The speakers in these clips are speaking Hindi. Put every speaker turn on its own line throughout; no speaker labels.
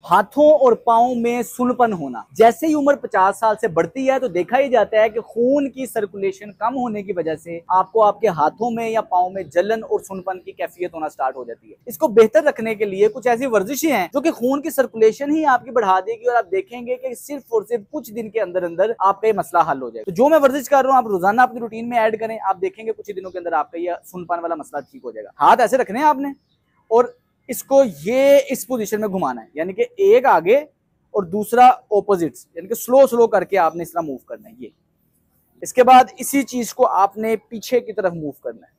हाथों और पाँव में सुनपन होना। जैसे ही उम्र 50 साल से बढ़ती है तो देखा ही जाता है कि खून की सर्कुलेशन कम होने की वजह से आपको आपके हाथों में या पाँव में जलन और सुनपन की कैफियत होना स्टार्ट हो जाती है। इसको बेहतर रखने के लिए कुछ ऐसी वर्जिशें हैं जो कि खून की सर्कुलेशन ही आपकी बढ़ा देगी और आप देखेंगे कि सिर्फ और सिर्फ कुछ दिन के अंदर अंदर आपका ये मसला हल हो जाएगा। तो जो मैं वर्जिश कर रहा हूँ आप रोजाना अपनी रूटीन में ऐड करें, आप देखेंगे कुछ ही दिनों के अंदर आपका ये सुनपन वाला मसला ठीक हो जाएगा। हाथ ऐसे रखने हैं आपने और इसको ये इस पोजीशन में घुमाना है, यानी कि एक आगे और दूसरा ऑपोजिट्स, यानी कि स्लो स्लो करके आपने इस तरह मूव करना है ये। इसके बाद इसी चीज को आपने पीछे की तरफ मूव करना है।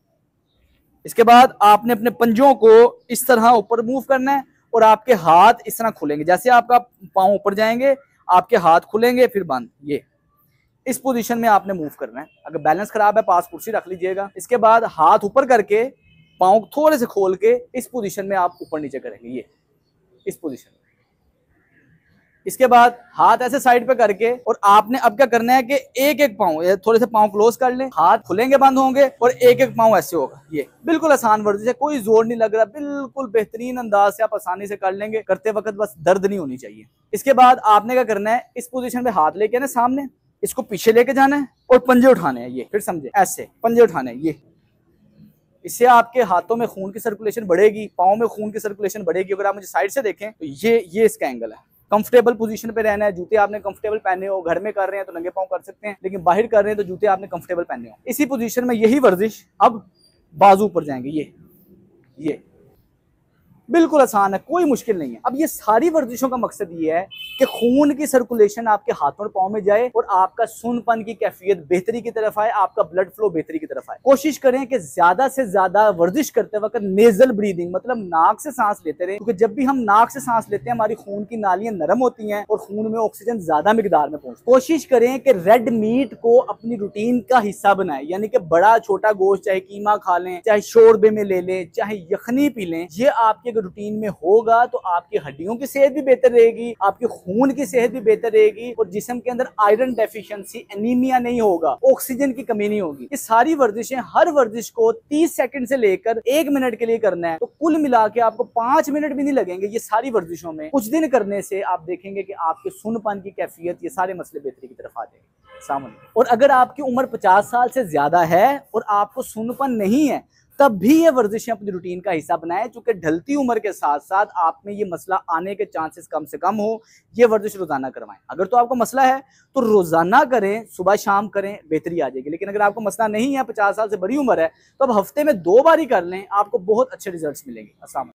इसके बाद आपने अपने पंजों को इस तरह ऊपर मूव करना है और आपके हाथ इस तरह खुलेंगे। जैसे आपका पाँव ऊपर जाएंगे आपके हाथ खुलेंगे फिर बंद। ये इस पोजीशन में आपने मूव करना है। अगर बैलेंस खराब है पास कुर्सी रख लीजिएगा। इसके बाद हाथ ऊपर करके पाँव थोड़े से खोल के इस पोजीशन में आप ऊपर नीचे करेंगे, ये इस पोजीशन में। इसके बाद हाथ ऐसे साइड पे करके और आपने अब क्या करना है कि एक एक पाँव थोड़े से पाँव क्लोज कर लें, हाथ खुलेंगे बंद होंगे और एक एक पाँव ऐसे होगा। ये बिल्कुल आसान वर्जिश है, कोई जोर नहीं लग रहा, बिल्कुल बेहतरीन अंदाज से आप आसानी से कर लेंगे। करते वक्त बस दर्द नहीं होनी चाहिए। इसके बाद आपने क्या करना है, इस पोजीशन पे हाथ लेके ना सामने, इसको पीछे लेके जाना है और पंजे उठाने हैं। ये फिर समझे, ऐसे पंजे उठाने हैं ये। इससे आपके हाथों में खून की सर्कुलेशन बढ़ेगी, पाँव में खून की सर्कुलेशन बढ़ेगी। अगर आप मुझे साइड से देखें तो ये इसका एंगल है। कंफर्टेबल पोजीशन पे रहना है। जूते आपने कंफर्टेबल पहने हो, घर में कर रहे हैं तो नंगे पाँव कर सकते हैं, लेकिन बाहर कर रहे हैं तो जूते आपने कंफर्टेबल पहने हो। इसी पोजीशन में यही वर्जिश, अब बाजू ऊपर जाएंगे, ये बिल्कुल आसान है, कोई मुश्किल नहीं है। अब ये सारी वर्जिशों का मकसद ये है कि खून की सर्कुलेशन आपके हाथों और पाँव में जाए और आपका सुनपन की कैफियत बेहतरी की तरफ आए, आपका ब्लड फ्लो बेहतरी की तरफ आए। कोशिश करें कि ज्यादा से ज्यादा वर्जिश करते वक्त नेजल ब्रीदिंग, मतलब नाक से सांस लेते रहे, क्योंकि जब भी हम नाक से सांस लेते हैं हमारी खून की नालियां नरम होती हैं और खून में ऑक्सीजन ज्यादा मिकदार में पहुंचती है। कोशिश करें कि रेड मीट को अपनी रूटीन का हिस्सा बनाए, यानी कि बड़ा छोटा गोश्त, चाहे कीमा खा लें, चाहे शोरबे में ले लें, चाहे यखनी पी लें। ये आपके रूटीन में होगा तो आपकी हड्डियों की सेहत भी बेहतर रहेगी, आपके खून की सेहत भी बेहतर रहेगी और जिस्म के अंदर आयरन डेफिशिएंसी, एनीमिया नहीं होगा, ऑक्सीजन की कमी नहीं होगी। ये सारी वर्जिशें, हर वर्जिश को 30 सेकंड से लेकर 1 मिनट के लिए करना है, तो कुल मिला के आपको 5 मिनट भी नहीं लगेंगे ये सारी वर्जिशों में। कुछ दिन करने से आप देखेंगे कि आपके सुनपन की कैफियत, ये सारे मसले बेहतरी की तरफ आ जाएंगे सामने। और अगर आपकी उम्र 50 साल से ज्यादा है और आपको सुनपन नहीं है, तब भी ये वर्जिशें अपनी रूटीन का हिस्सा बनाएं, क्योंकि ढलती उम्र के साथ साथ आप में ये मसला आने के चांसेस कम से कम हो। ये वर्जिश रोजाना करवाएं। अगर तो आपको मसला है तो रोजाना करें, सुबह शाम करें, बेहतरी आ जाएगी। लेकिन अगर आपको मसला नहीं है, 50 साल से बड़ी उम्र है, तो अब हफ्ते में 2 बार ही कर लें, आपको बहुत अच्छे रिजल्ट्स मिलेंगे। अस्सलाम।